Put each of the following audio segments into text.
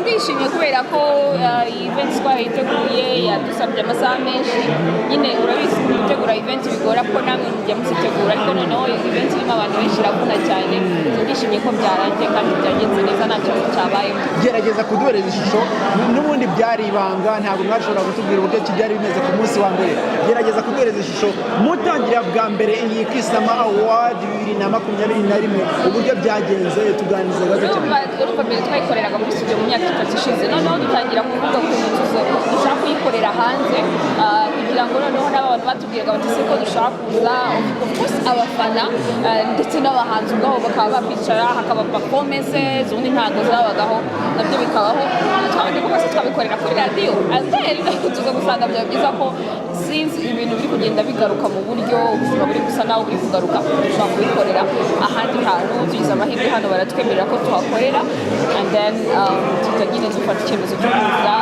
turishimye kubera ko event twayiteguye yadusabye amasaha menshi nyine urabizi gutegura event bigora ko namwe mujya musitegura ariko noneho event irimo abantu benshi iravuna cyane turishimye ko byarangiye kandi byagenze neza nta kibazo cyabayemo. Gerageza kuduhereza ishusho n'ubundi byari ibanga ntabwo mwashobora kutubwira uburyo byari bimeze ku munsi wa mbere. Gerageza kuduhereza ishusho mutangira bwa mbere iyi Kisama Award 2021 uburyo byagenze tuganiriza gato cyane. Urumva mbere twayikoreraga muri studio mu myaka 3 ishize noneho dutangira kuvuga ku Cyuzuzo dushaka kuyikorera hanze kugira ngo noneho n'abantu batubwiraga bati siko dushaka kuza of course abafana ndetse n'abahanzi ubwabo bakaba babicara hakaba performances ubundi ntago zabagaho nabyo bikabaho twabanje ko bose twabikorera kuri radio and then tuza gusanga bya byiza ko since ibintu biri kugenda bigaruka mu buryo ubuzima buri gusa naho buri kugaruka dushaka kubikorera ahandi hantu tugize amahirwe hano baratwemerera ko tuhakorera and then tutagire dufata icyemezo cyo kuza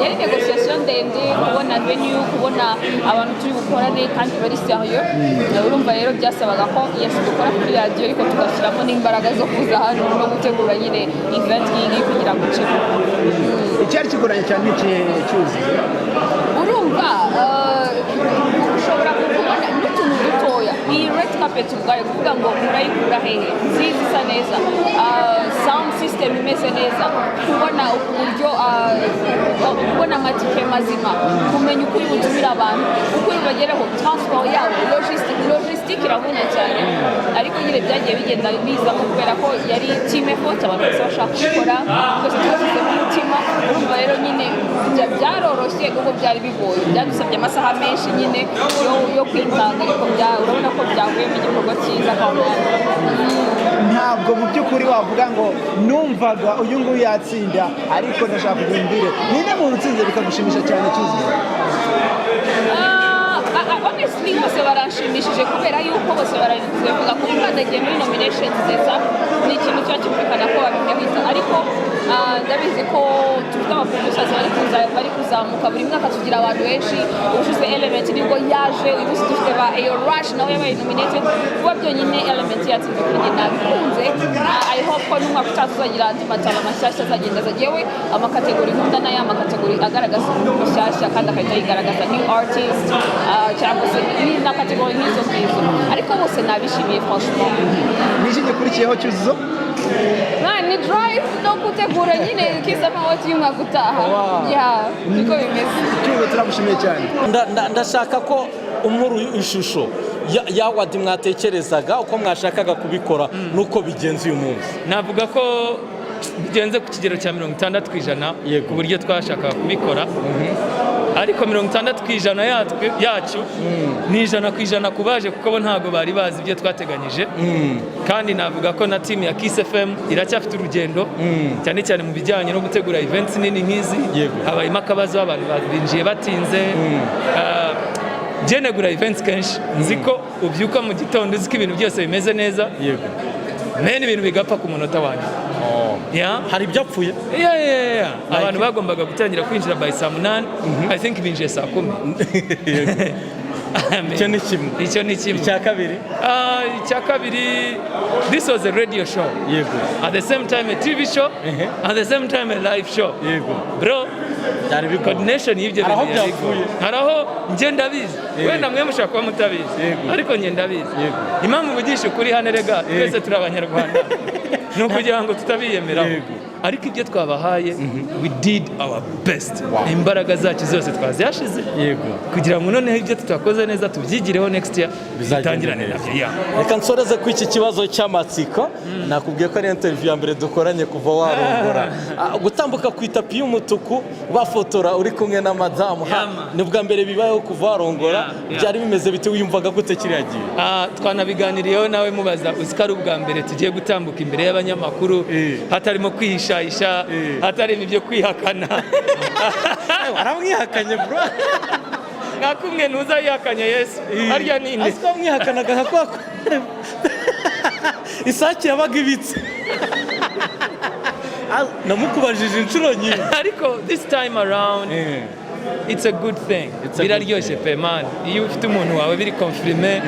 yari negotiation ndende kubona venue kubona abantu turi gukorane kandi bari serieux urumva rero byasabaga ko yes dukora kuri radio ariko tugashyiramo n'imbaraga zo kuza hano no gutegura nyine event iyi kugira ngo cike icyari kigoranye cyane cyuzi urumva ushobora kubona n'utuntu dutoya iyi red carpet ubwayo kuvuga ngo urayikura hehe nziza isa neza sound system imeze neza kubona uburyo kubona amatike mazima kumenya uko uri butumira abantu uko uri bageraho transport yabo logistic iravuna cyane ariko nyine byagiye bigenda biza kubera ko yari team effort abantu bose bashaka gukora twese twashyize mu mutima urumva rero nyine byaroroshye kuko byari bigoye byadusabye amasaha menshi nyine yo kwitanga ariko urabona ko byavuyemo igikorwa cyiza kandi ntabwo mu by'ukuri wavuga ngo numvaga uyu nguyu yatsinda ariko ndashaka kugira imbere ninde muntu utsinze bikagushimisha cyane Cyuzuzo? Honestly bose baranshimishije kubera yuko bose baravuga ko ukandagiye muri nominations nziza ni ikintu cyo cyumvikana ko babihita ariko ndabizi ko tufite abaproducers bari kuzamuka buri mwaka tugira abantu benshi ubushize element nibwo yaje uyu munsi dufite ba Ayo Rush nawe yabaye nominated kuba byonyine element yatsinze kuri njye nabikunze I hope ko n'umwaka utazagira andi matara mashyashya azagenda zagewe amakategori nkunda n'aya makategori agaragaza mashyashya kandi akahita yigaragaza new artist cyangwa se na kategori nk'izo ngizo ariko bose nabishimiye franchement. Niki gikurikiyeho Cyuzuzo? Ni drive no gutegura nyine Kisama Award y'umwaka utaha niko bimeze. Cyuzuzo turamushimiye cyane. Ndashaka ko umuru ishusho ya award mwatekerezaga uko mwashakaga kubikora nuko bigenze uyu munsi. Navuga ko bigenze ku kigero cya 60% ku buryo twashaka kubikora ariko 60% yacu ni 100% kubaje kuko bo ntago bari bazi ibyo twateganyije kandi navuga ko na team ya Kiss FM iracyafite urugendo cyane cyane mu bijyanye no gutegura events nini nk'izi habayemo akabazo abantu binjiye batinze genegura events kenshi nziko ubyuka mu gitondo uziko ibintu byose bimeze neza mene ibintu bigapfa ku munota wanyu hari ibyapfuye abantu bagombaga gutangira kwinjira by saa 8 I think binjiye saa 10 icyo ni kimwe icya kabiri this was a radio show at the same time a TV show at the same time a live show bro coordination y'ibyo bintu haraho nje ndabizi wenda mwe mushaka kuba mutabizi ariko nje ndabizi impamvu bugisha kuri hane rega twese turi abanyarwanda no kugira ngo tutabiyemeraho ariko ibyo twabahaye we did our best imbaraga zacu zose twaziyashize kugira ngo noneho ibyo tutakoze neza tubyigireho next year bizatangirane nabyo reka nsoreze ku iki kibazo cy'amatsiko nakubwiye ko ari interview ya mbere dukoranye kuva warongora gutambuka ku itapi y'umutuku bafotora uri kumwe na madamu ni bwa mbere bibayeho kuva warongora byari bimeze bite wiyumvaga gute kiriya gihe twanabiganiriyeho nawe mubaza uzikari ubwa mbere tugiye gutambuka imbere y'abanyamakuru hatarimo kwihisha hatarimo ibyo kwihakana aramwihakanye bro ngakumwe ntuza yihakanye Yesu harya ninde asiko mwihakanaga nka kwa isaki yabaga ibitse namukubajije inshuro nyinshi ariko this time around it's a good thing biraryoshye pe man iyo ufite umuntu wawe biri confirme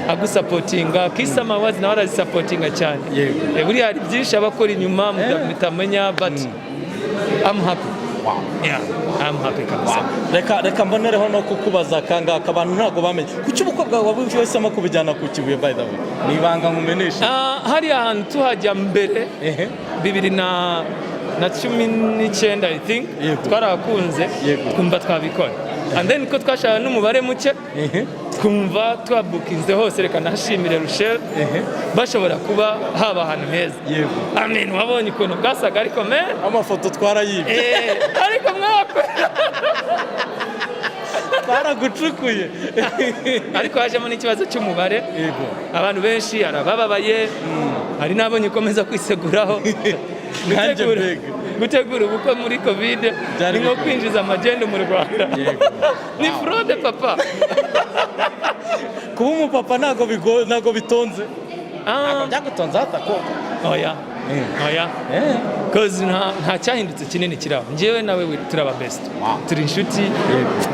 agusupportinga Kisama Awards nawe arazisupportinga cyane buri hari byinshi abakora inyuma mutamenya but I'm happy. Wow. Yeah, I'm happy kabisa. Reka mbonereho no kukubaza kangaka abantu ntago bamenye kuki ubukwe bwawe wabuhisemo kubijyana ku Kibuye by the way ni ibanga nkumenesha hari ahantu tuhajya mbere 2019 I think twarakunze twumva twabikora and then ko twashaka n'umubare muke twumva twabukinze hose reka nashimire Rochelle bashobora kuba haba ahantu heza amen wabonye ukuntu bwasaga ariko amafoto twarayibye ariko mwakwe twaragucukuye ariko hajemo n'ikibazo cy'umubare abantu benshi arabababaye hari nabonye komeza kwiseguraho gutegura ubukwe muri covid ni nko kwinjiza amagendo mu Rwanda ni fraude papa kuba umupapa ntago bitonze ntago byagutonze hatakoko oya cause nta cyahindutse kinini kiraho njyewe nawe turaba best turi inshuti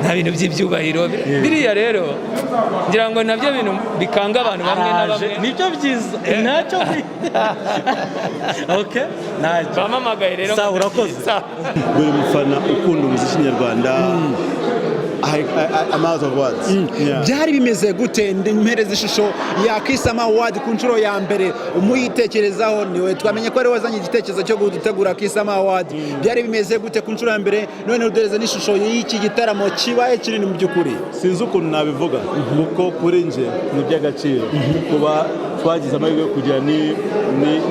nta bintu by'ibyubahiro biriya rero ngira ngo nabyo bintu bikanga abantu bamwe na bamwe nibyo byiza ntacyo okay bamamagaye rero sawa urakoze buri mufana ukunda umuziki nyarwanda I'm out of words. byari bimeze gute mpereza ishusho ya Kisama Award ku nshuro ya mbere umuyitekerezaho niwe twamenye ko ari wazanye igitekerezo cyo gutegura Kisama Award byari bimeze gute ku nshuro ya mbere none udereze n'ishusho y'iki gitaramo kibaye kinini mu by'ukuri sinzi ukuntu nabivuga kuko kuri nje ni by'agaciro kuba twagize amahirwe yo kugira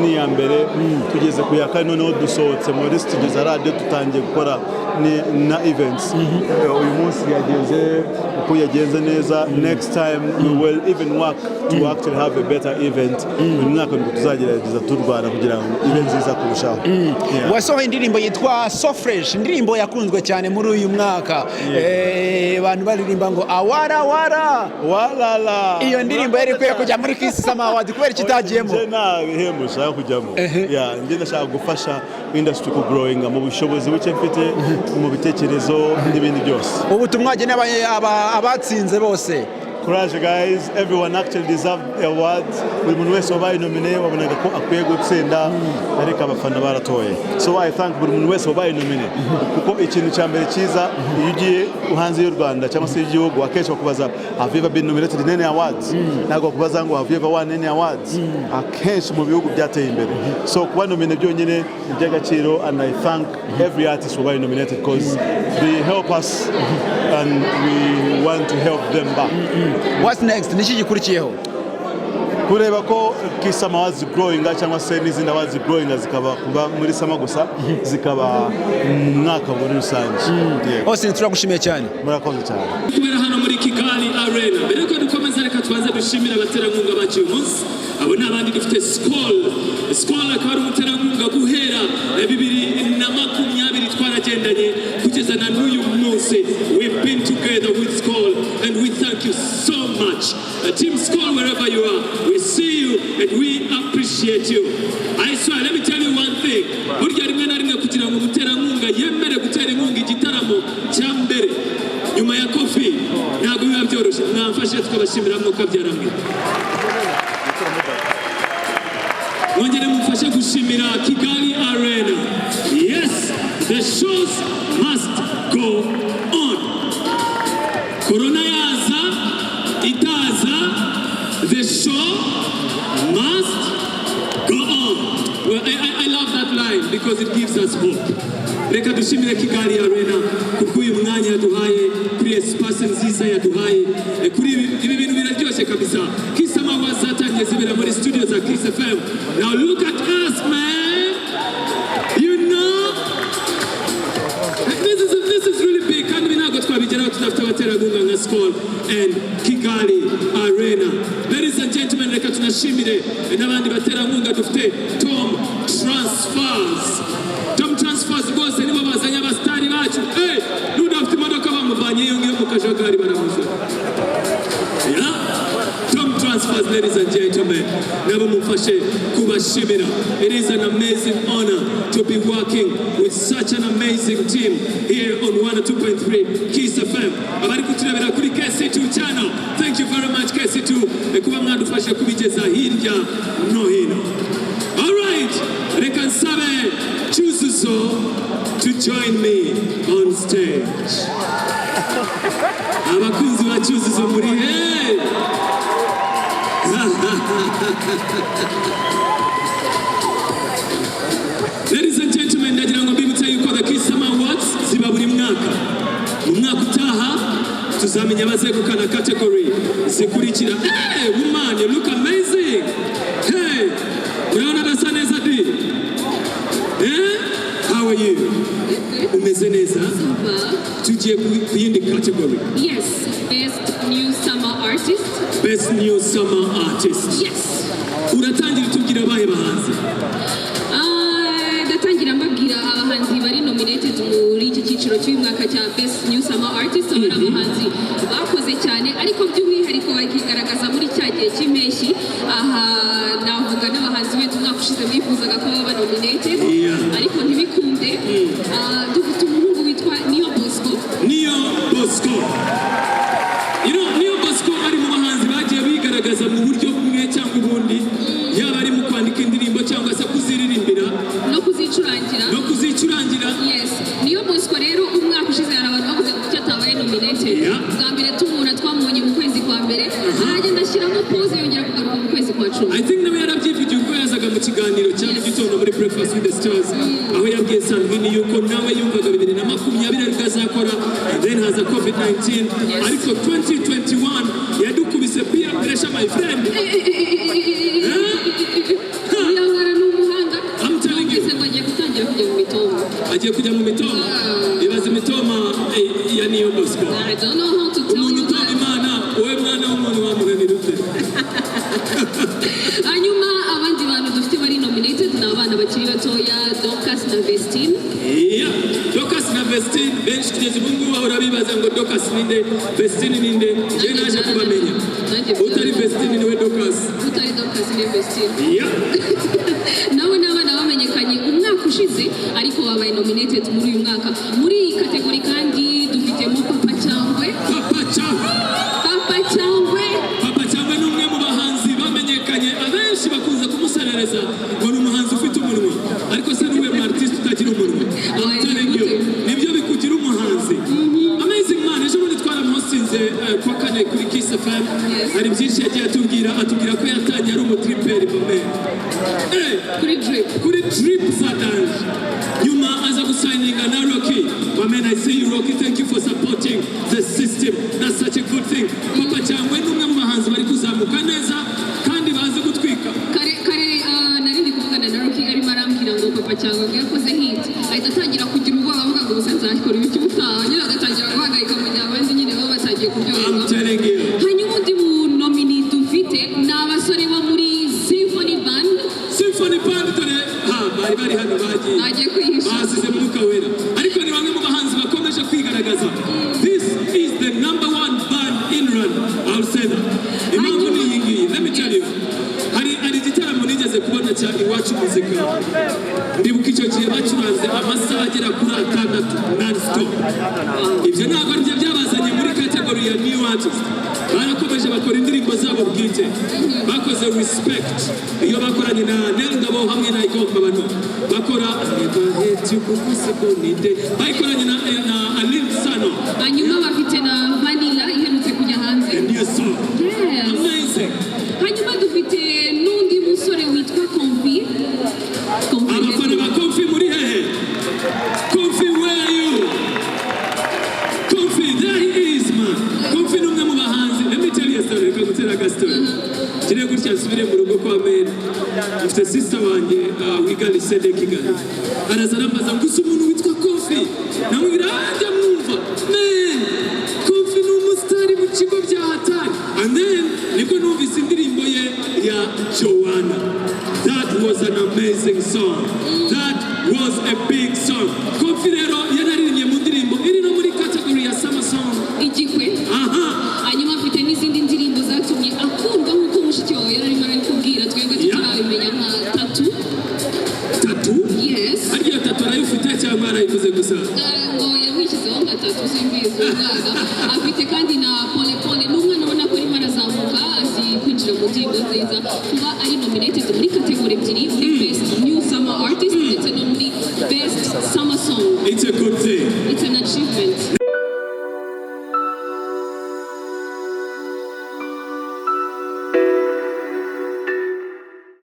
ni ya mbere tugeze ku ya kane noneho dusohotse muri studio za radio tutangiye gukora na events uyu munsi yagenze neza next time we will even work to actually have a better event uyu mwaka nibwo tuzagerageza turwana kugira ngo event ziza kurushaho wasohoye indirimbo yitwa So Fresh indirimbo yakunzwe cyane muri uyu mwaka abantu baririmba ngo awara walala iyo ndirimbo yari kwiye kujya muri Kisama Award kubera kitagiyemo nta bihembo nshaka kujyamo njye ndashaka gufasha industry ku growing mu bushobozi buke mfite mu bitekerezo n'ibindi byose ubutumwa geneye abatsinze bose Courage guys, everyone actually deserved the award. Buri muntu wese wabaye nominee wabonaga ko akwiye gutsinda ariko abafana baratoye. So I thank buri muntu wese wabaye nominee kuko ikintu cya mbere cyiza iyo ugiye hanze y'u Rwanda cyangwa se igihugu akenshi bakubaza have you ever been nominated in any awards? Ntabwo bakubaza ngo have you ever won any awards? Akenshi mu bihugu byateye imbere. So kuba nominee byonyine ni by'agaciro and I thank every artist wabaye nominated because they help us and we want to help them back. What's next? Niki gikurikiyeho? Kureba ko Kisama was growing cyangwa se n'izindi awards growing zikaba kuba muri Sama gusa zikaba mwaka muri rusange. Hose turagushimiye cyane. Murakoze cyane. Kubera hano muri Kigali Arena. Mbere ko dukomeza reka twaze dushimira abaterankunga bacu umunsi. Abo nabandi dufite Skol akaba ari umuterankunga guhera 2020 twaragendanye kugeza na n'uyu munsi. We've been together with Skol and we thank you so much. Team Skol, wherever you are, we see you and we appreciate you. I swear, let me tell you one thing. Burya rimwe na rimwe kugira ngo umuterankunga yemere gutera inkunga igitaramo cya mbere nyuma ya kofi ntabwo biba byoroshye. Mwamfashe tukabashimira mwuka byaramwe. Mwongere mufashe gushimira Kigali Arena. Yes, the shows must go on. Corona yaza, itaza, the show must go on. Well, I love that line because it gives us hope. Reka dushimire Kigali Arena kukuye mwanya yaduhaye kuri espace nziza yaduhaye kuri ibi bintu biraryoshye kabisa. Kisama wazatangiye zibera muri studio za Kiss FM. Now look at us, man. You know this is really big. Kandi binago twabigeraho tudafite abaterankunga nka Skol and Kigali Arena. Ladies and gentlemen, reka tunashimire n'abandi baterankunga dufite Tom Transfers bose nibo bazanye abastari bacu. N'udafite imodoka bamuvanye iyo ngiyo mu kajagari baramuze. Tom Transfers, ladies and gentlemen, nabo mufashe kubashimira. It is an amazing honor to be working with such an amazing team here on 102.3 Kiss FM. Abari kuturebera kuri KC2 channel. Thank you very much KC2 kuba mwadufashe kubigeza hirya no hino. All right, reka nsabe Cyuzuzo join me on stage. Abakunzi ba Cyuzuzo muri hey! Ladies and gentlemen, ndagira ngo mbibutse yuko the Kiss Summer Awards ziba buri mwaka. Mu mwaka utaha tuzamenya abazegukana category zikurikira. Hey, woman, you look amazing. Hey, unaona dasa neza di? Eh? How are you? Umeze neza? Tugiye ku yindi category. Yes, best new summer artist. Best new summer artist. Yes. Uratangira tubwira abahe bahanzi? Ndatangira mbabwira abahanzi bari nominated muri iki cyiciro cy'uyu mwaka cya best new summer artist. Abari abahanzi bakoze cyane ariko by'umwihariko bakigaragaza muri cya gihe cy'impeshyi. Aha navuga n'abahanzi benshi umwaka ushize bifuzaga ko baba nominated ariko ntibikunde. Dufite umuhungu witwa Niyo Bosco. Niyo Bosco ari mu bahanzi bagiye bigaragaza mu buryo bumwe cyangwa ubundi, yaba ari mu kwandika indirimbo cyangwa se kuziririmbira no kuzicurangira. Yes, Niyo Bosco rero umwaka ushize hari abantu bavuze ko atabaye nominated. Bwa mbere tumubona twamubonye mu kwezi kwa mbere, aragenda ashyiramo pause yongera kugaruka mu kwezi kwa 10. I think nawe yarabyivugiye ubwo yazaga mu kiganiro cya mu gitondo muri Breakfast with the Stars, aho yabwiye Sandrine yuko nawe yumvaga 2020 ariko azakora, and then haza COVID-19, ariko 2021 yadukubise peer pressure, my friend. Agiye kujya mu mitoma. Ibaze imitoma ya Niyo Bosco. I don't know how to tell you that. Imana, wowe mwana w'umuntu wamuranira ute? Hanyuma abandi bantu dufite bari nominated ni abana bakiri batoya, Dorcas na Vestine. Dorcas na Vestine benshi kugeza ubu ngubu bahora bibaza ngo Dorcas ninde, Vestine ninde. Je naje kubamenya. Utari Vestine niwe Dorcas. Utari Dorcas ni Vestine. Nawe n'abana bamenyekanye umwaka ushize ariko babaye nominated muri uyu mwaka. Muri iyi kategori kandi dufitemo Papa Cyangwa ni umwe mu bahanzi bamenyekanye, abenshi bakunze kumuserereza ngo ni umuhanzi ufite umunwa, ariko se niwe mu artist utagira umunwa. Nibyo bikugira umuhanzi. Amazing man, ejo bundi twaramuhosinze kwa kane kuri Kiss FM. Hari byinshi yagiye atubwira ko yatangiye ari umutriperi bome. Kuri drip Saturday. Nyuma aza gusigninga na Rocky. Man, I say you Rocky, thank you for supporting the system. That's such a good thing. Papa Cyangwa ni umwe mu bahanzi bari kuzamuka neza kandi bazi gutwika. Kare narindi kuvugana na Rocky arimo arambwira ngo Papa Cyangwa yakoze hit. Ahita atangira kugira ubwoba avuga ngo gusa nzakora ibiki utaha. Nyine agatangira guhangayika mu gihe abandi nyine baba batangiye kuryoherwa. I'm telling you. Hanyuma undi mu nomini dufite ni abasore bo muri Symphony Band dore bari hano bagiye kwihisha basize mwuka wera, ariko ni bamwe mu bahanzi bakomeje kwigaragaza. This is the number one band in Rwanda. I'll say that. Impamvu ni iyi ngiyi, let me tell you. Hari igitaramo nigeze kubona cya Iwacu Muzika. Ndibuka icyo gihe bacuranze amasaha agera kuri 6 non-stop. Ibyo ntabwo aribyo byabazanye muri kategori ya new artist. Barakomeje bakora indirimbo zabo bwite. Bakoze respect. Iyo bakoranye na Nengabo hamwe na Igomba bano. Bakora bayikoranye na Alin Sano. Hanyuma bafite na Vanilla iherutse kujya hanze. Yes. Amazing. Hanyuma dufite n'undi musore witwa Komfi. Abafana ba Komfi muri hehe? Komfi, where are you? Komfi, there he is, man. Komfi ni umwe mu bahanzi. Let me tell you a story. Reka gutera agastori. Kiriya gutya nsubire mu rugo kwa Mary. Mfite sister wanjye wiga lycée de Kigali. Araza arambaza ngo uzi umuntu witwa Komfi? Namubwira ajya mwumva. Man, Komfi ni umusitari mu kigo bya hatari. And then niko numvise indirimbo ye ya Joanna. That was an amazing song. That was a big song. Komfi rero yararirimbye mu ndirimbo iri no muri category ya summer song. Igikwe. Hanyuma afite n'izindi ndirimbo zatumye akundwa nk'uko mushiki wawe yararimo arabikubwira twebwe tutarabimenya nka Tattoo. Yes. Ariyo Tattoo arayifite cyangwa arayivuze gusa? Ngo yamwishyizeho nka Tattoo simbizi umwana. Afite kandi na Pole Pole n'umwana ubona ko arimo arazamuka azi kwinjira mu ndirimbo nziza. Kuba ari nominated muri kategori ebyiri, muri best new summer artist ndetse no muri best summer song. It's a warabikoze It's an achievement.